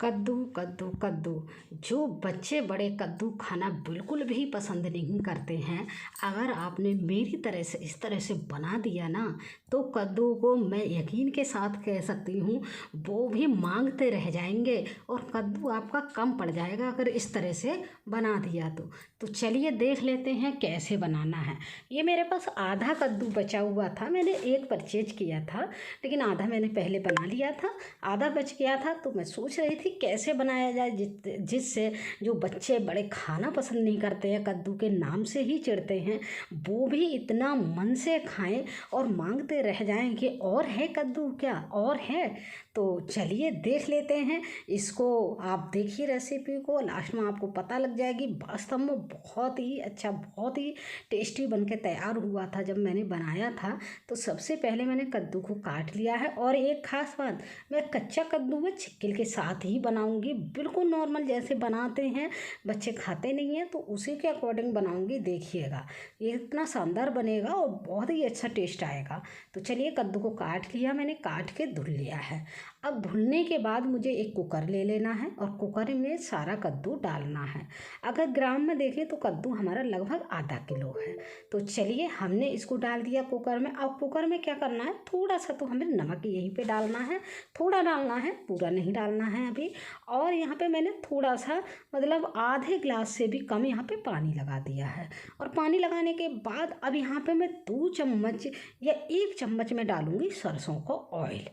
कद्दू कद्दू कद्दू। जो बच्चे बड़े कद्दू खाना बिल्कुल भी पसंद नहीं करते हैं, अगर आपने मेरी तरह से इस तरह से बना दिया ना, तो कद्दू को मैं यकीन के साथ कह सकती हूँ वो भी मांगते रह जाएंगे और कद्दू आपका कम पड़ जाएगा अगर इस तरह से बना दिया तो चलिए देख लेते हैं कैसे बनाना है। ये मेरे पास आधा कद्दू बचा हुआ था, मैंने एक परचेज किया था, लेकिन आधा मैंने पहले बना लिया था, आधा बच गया था। तो मैं सोच रही थी कैसे बनाया जाए जिससे जो बच्चे बड़े खाना पसंद नहीं करते हैं, कद्दू के नाम से ही चिढ़ते हैं, वो भी इतना मन से खाएं और मांगते रह जाएं कि और है कद्दू, क्या और है। तो चलिए देख लेते हैं इसको। आप देखिए रेसिपी को, लास्ट में आपको पता लग जाएगी। वास्तव में बहुत ही अच्छा, बहुत ही टेस्टी बन के तैयार हुआ था। जब मैंने बनाया था तो सबसे पहले मैंने कद्दू को काट लिया है, और एक खास बात, मैं कच्चा कद्दू में छिक्किल के साथ ही बनाऊंगी, बिल्कुल नॉर्मल जैसे बनाते हैं, बच्चे खाते नहीं हैं तो उसी के अकॉर्डिंग बनाऊंगी। देखिएगा ये इतना शानदार बनेगा और बहुत ही अच्छा टेस्ट आएगा। तो चलिए कद्दू को काट लिया मैंने, काट के धुल लिया है। अब धुलने के बाद मुझे एक कुकर ले लेना है और कुकर में सारा कद्दू डालना है। अगर ग्राम में देखें तो कद्दू हमारा लगभग आधा किलो है। तो चलिए हमने इसको डाल दिया कुकर में। अब कुकर में क्या करना है, थोड़ा सा तो हमें नमक यहीं पे डालना है, थोड़ा डालना है, पूरा नहीं डालना है अभी। और यहाँ पे मैंने थोड़ा सा, मतलब आधे ग्लास से भी कम यहाँ पे पानी लगा दिया है। और पानी लगाने के बाद अब यहाँ पे मैं 2 चम्मच या 1 चम्मच में डालूंगी सरसों का ऑयल।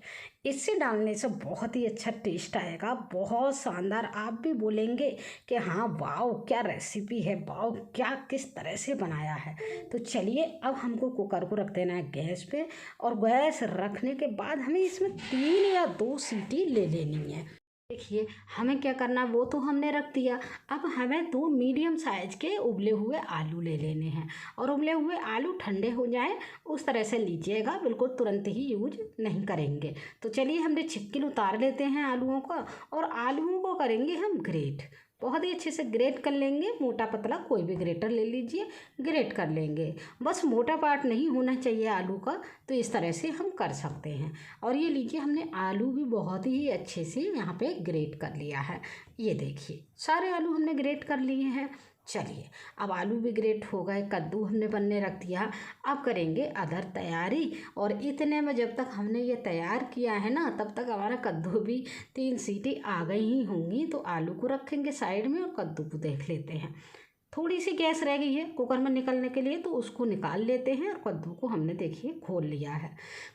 इससे डालने से बहुत ही अच्छा टेस्ट आएगा, बहुत शानदार। आप भी बोलेंगे कि हाँ वाओ क्या रेसिपी है, वाओ क्या किस तरह से बनाया है। तो चलिए अब हमको कुकर को रख देना है गैस पे, और गैस रखने के बाद हमें इसमें 3 या 2 सीटी ले लेनी है। देखिए हमें क्या करना, वो तो हमने रख दिया। अब हमें 2 मीडियम साइज के उबले हुए आलू ले लेने हैं, और उबले हुए आलू ठंडे हो जाए उस तरह से लीजिएगा, बिल्कुल तुरंत ही यूज नहीं करेंगे। तो चलिए हमने छिक्किल उतार लेते हैं आलूओं का, और आलूओं को करेंगे हम ग्रेट। बहुत ही अच्छे से ग्रेट कर लेंगे, मोटा पतला कोई भी ग्रेटर ले लीजिए, ग्रेट कर लेंगे। बस मोटा पार्ट नहीं होना चाहिए आलू का, तो इस तरह से हम कर सकते हैं। और ये लीजिए हमने आलू भी बहुत ही अच्छे से यहाँ पे ग्रेट कर लिया है। ये देखिए सारे आलू हमने ग्रेट कर लिए हैं। चलिए अब आलू भी ग्रेट हो गए, कद्दू हमने बनने रख दिया। अब करेंगे अदर तैयारी, और इतने में जब तक हमने ये तैयार किया है ना, तब तक हमारा कद्दू भी 3 सीटी आ गई ही होंगी। तो आलू को रखेंगे साइड में और कद्दू को देख लेते हैं। थोड़ी सी गैस रह गई है कुकर में निकलने के लिए, तो उसको निकाल लेते हैं। और कद्दू को हमने देखिए खोल लिया है।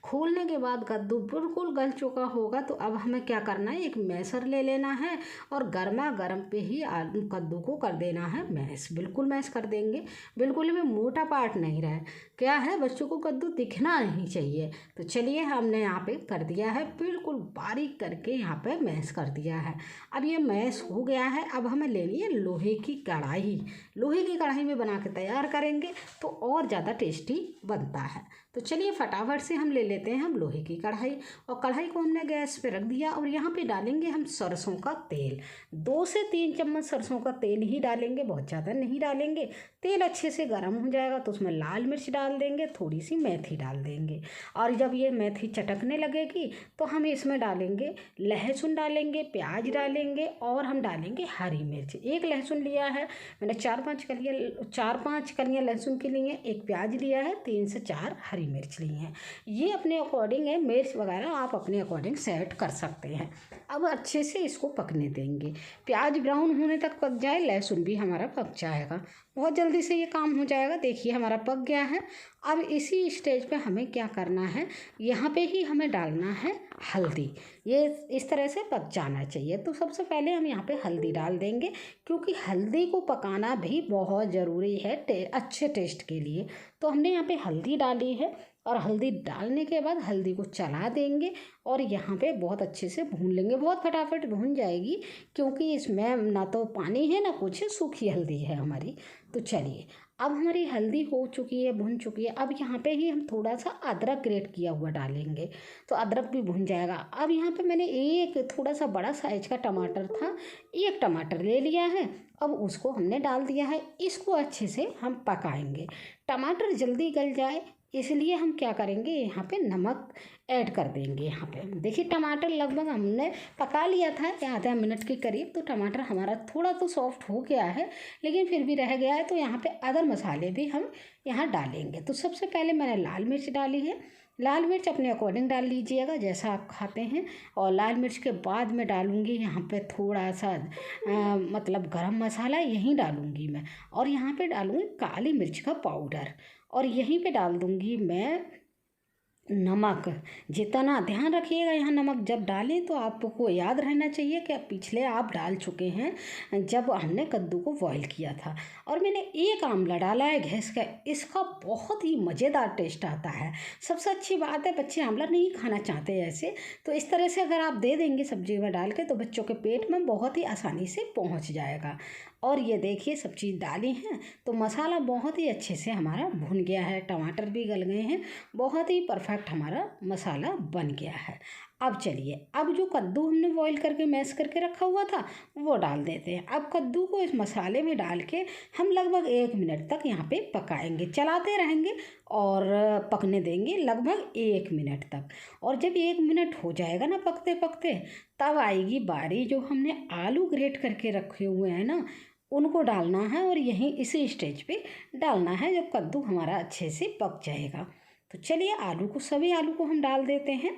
खोलने के बाद कद्दू बिल्कुल गल चुका होगा। तो अब हमें क्या करना है, एक मैशर ले लेना है, और गर्मा गर्म पे ही आलू कद्दू को कर देना है मैश, बिल्कुल मैश कर देंगे, बिल्कुल भी मोटा पार्ट नहीं रहे। क्या है, बच्चों को कद्दू दिखना नहीं चाहिए। तो चलिए हमने यहाँ पे कर दिया है, बिल्कुल बारीक करके यहाँ पे मैश कर दिया है। अब ये मैश हो गया है। अब हमें लेनी है लोहे की कढ़ाई। लोहे की कढ़ाई में बना के तैयार करेंगे तो और ज़्यादा टेस्टी बनता है। तो चलिए फटाफट से हम ले लेते हैं हम लोहे की कढ़ाई, और कढ़ाई को हमने गैस पे रख दिया। और यहाँ पे डालेंगे हम सरसों का तेल। 2 से 3 चम्मच सरसों का तेल ही डालेंगे, बहुत ज़्यादा नहीं डालेंगे। तेल अच्छे से गर्म हो जाएगा तो उसमें लाल मिर्च डाल देंगे, थोड़ी सी मेथी डाल देंगे। और जब ये मेथी चटकने लगेगी तो हम इसमें डालेंगे लहसुन, डालेंगे प्याज डालेंगे, और हम डालेंगे हरी मिर्च। 1 लहसुन लिया है मैंने, 4-5 कलियाँ लहसुन की ली हैं, 1 प्याज लिया है, 3 से 4 हरी मिर्च ली हैं। ये अपने अकॉर्डिंग है, मिर्च वगैरह आप अपने अकॉर्डिंग सेट कर सकते हैं। अब अच्छे से इसको पकने देंगे, प्याज ब्राउन होने तक पक जाए, लहसुन भी हमारा पक जाएगा, बहुत जल्दी से ये काम हो जाएगा। देखिए हमारा पक गया है। अब इसी स्टेज पे हमें क्या करना है, यहाँ पे ही हमें डालना है हल्दी। ये इस तरह से पक जाना चाहिए। तो सबसे पहले हम यहाँ पे हल्दी डाल देंगे, क्योंकि हल्दी को पकाना भी बहुत ज़रूरी है अच्छे टेस्ट के लिए। तो हमने यहाँ पे हल्दी डाली है, और हल्दी डालने के बाद हल्दी को चला देंगे, और यहाँ पे बहुत अच्छे से भून लेंगे, बहुत फटाफट भून जाएगी, क्योंकि इसमें ना तो पानी है ना कुछ, सूखी हल्दी है हमारी। तो चलिए अब हमारी हल्दी हो चुकी है, भुन चुकी है। अब यहाँ पे ही हम थोड़ा सा अदरक ग्रेट किया हुआ डालेंगे, तो अदरक भी भुन जाएगा। अब यहाँ पे मैंने एक थोड़ा सा बड़ा साइज का टमाटर था, 1 टमाटर ले लिया है, अब उसको हमने डाल दिया है। इसको अच्छे से हम पकाएंगे, टमाटर जल्दी गल जाए इसलिए हम क्या करेंगे, यहाँ पे नमक ऐड कर देंगे। यहाँ पे देखिए टमाटर लगभग हमने पका लिया था आधा मिनट के करीब, तो टमाटर हमारा थोड़ा तो सॉफ्ट हो गया है, लेकिन फिर भी रह गया है। तो यहाँ पे अदर मसाले भी हम यहाँ डालेंगे। तो सबसे पहले मैंने लाल मिर्च डाली है। लाल मिर्च अपने अकॉर्डिंग डाल लीजिएगा जैसा आप खाते हैं। और लाल मिर्च के बाद मैं डालूँगी यहाँ पे थोड़ा सा मतलब गरम मसाला यहीं डालूँगी मैं। और यहाँ पे डालूँगी काली मिर्च का पाउडर। और यहीं पे डाल दूँगी मैं नमक। जितना ध्यान रखिएगा, यहाँ नमक जब डालें तो आपको याद रहना चाहिए कि पिछले आप डाल चुके हैं जब हमने कद्दू को बॉईल किया था। और मैंने एक आंवला डाला है घिस का, इसका बहुत ही मज़ेदार टेस्ट आता है। सबसे अच्छी बात है, बच्चे आंवला नहीं खाना चाहते ऐसे, तो इस तरह से अगर आप दे देंगे सब्जी में डाल के तो बच्चों के पेट में बहुत ही आसानी से पहुँच जाएगा। और ये देखिए सब चीज़ डाली हैं तो मसाला बहुत ही अच्छे से हमारा भुन गया है, टमाटर भी गल गए हैं, बहुत ही परफेक्ट हमारा मसाला बन गया है। अब चलिए, अब जो कद्दू हमने बॉईल करके मैश करके रखा हुआ था वो डाल देते हैं। अब कद्दू को इस मसाले में डाल के हम लगभग 1 मिनट तक यहाँ पे पकाएंगे, चलाते रहेंगे और पकने देंगे लगभग 1 मिनट तक। और जब 1 मिनट हो जाएगा ना पकते पकते, तब आएगी बारी जो हमने आलू ग्रेट करके रखे हुए हैं ना, उनको डालना है। और यहीं इसी स्टेज पे डालना है जब कद्दू हमारा अच्छे से पक जाएगा। तो चलिए सभी आलू को हम डाल देते हैं।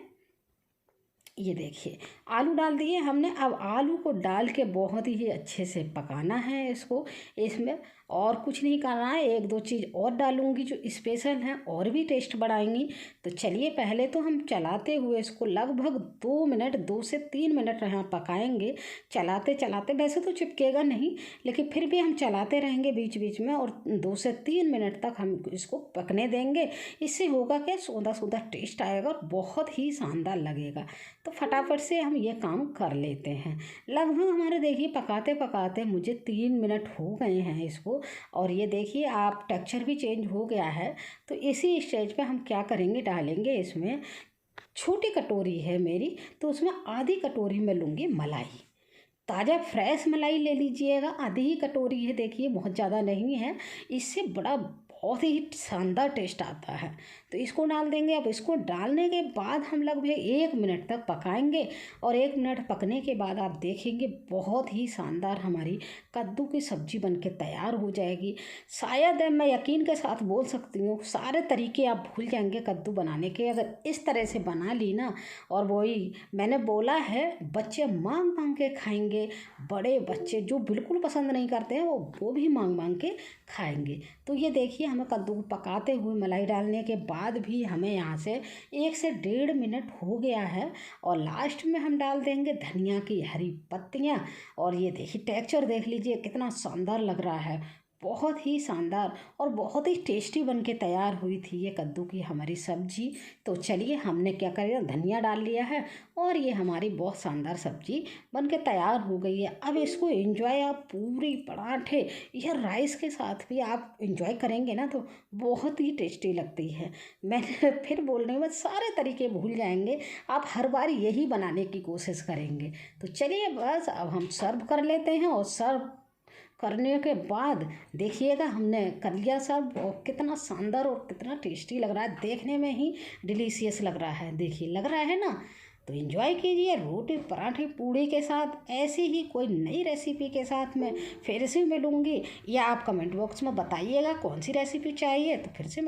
ये देखिए आलू डाल दिए हमने। अब आलू को डाल के बहुत ही अच्छे से पकाना है इसको। इसमें और कुछ नहीं करना है, 1-2 चीज़ और डालूंगी जो स्पेशल हैं और भी टेस्ट बढ़ाएंगी। तो चलिए पहले तो हम चलाते हुए इसको लगभग 2 मिनट, 2 से 3 मिनट यहाँ पकाएंगे। चलाते चलाते, वैसे तो चिपकेगा नहीं लेकिन फिर भी हम चलाते रहेंगे बीच बीच में, और 2 से 3 मिनट तक हम इसको पकने देंगे। इससे होगा क्या, सौंधा सौंधा टेस्ट आएगा और बहुत ही शानदार लगेगा। तो फटाफट से हम ये काम कर लेते हैं। लगभग हमारे देखिए पकाते पकाते मुझे 3 मिनट हो गए हैं इसको। और ये देखिए आप टेक्सचर भी चेंज हो गया है। तो इसी स्टेज पे हम क्या करेंगे, डालेंगे इसमें, छोटी कटोरी है मेरी तो उसमें आधी कटोरी में लूँगी मलाई। ताज़ा फ्रेश मलाई ले लीजिएगा, आधी ही कटोरी है देखिए, बहुत ज़्यादा नहीं है। इससे बड़ा बहुत ही शानदार टेस्ट आता है। तो इसको डाल देंगे। अब इसको डालने के बाद हम लगभग 1 मिनट तक पकाएंगे। और 1 मिनट पकने के बाद आप देखेंगे बहुत ही शानदार हमारी कद्दू की सब्ज़ी बनके तैयार हो जाएगी। शायद मैं यकीन के साथ बोल सकती हूँ सारे तरीके आप भूल जाएंगे कद्दू बनाने के, अगर इस तरह से बना ली ना। और वही मैंने बोला है, बच्चे मांग मांग के खाएंगे। बड़े बच्चे जो बिल्कुल पसंद नहीं करते हैं वो भी मांग मांग के खाएंगे। तो ये देखिए हमें कद्दू को पकाते हुए मलाई डालने के बाद भी हमें यहाँ से 1 से 1.5 मिनट हो गया है। और लास्ट में हम डाल देंगे धनिया की हरी पत्तियाँ। और ये देखिए टेक्सचर देख लीजिए कितना शानदार लग रहा है, बहुत ही शानदार और बहुत ही टेस्टी बनके तैयार हुई थी ये कद्दू की हमारी सब्जी। तो चलिए हमने क्या करें, धनिया डाल लिया है और ये हमारी बहुत शानदार सब्जी बनके तैयार हो गई है। अब इसको एंजॉय आप पूरी पराठे या राइस के साथ भी आप एंजॉय करेंगे ना तो बहुत ही टेस्टी लगती है। मैंने फिर बोलने में सारे तरीके भूल जाएंगे, आप हर बार यही बनाने की कोशिश करेंगे। तो चलिए बस अब हम सर्व कर लेते हैं। और सर्व करने के बाद देखिएगा हमने कर लिया सब, और कितना शानदार और कितना टेस्टी लग रहा है, देखने में ही डिलीशियस लग रहा है। देखिए लग रहा है ना। तो एंजॉय कीजिए रोटी पराठे पूड़ी के साथ। ऐसी ही कोई नई रेसिपी के साथ मैं फिर से मिलूँगी, या आप कमेंट बॉक्स में बताइएगा कौन सी रेसिपी चाहिए, तो फिर से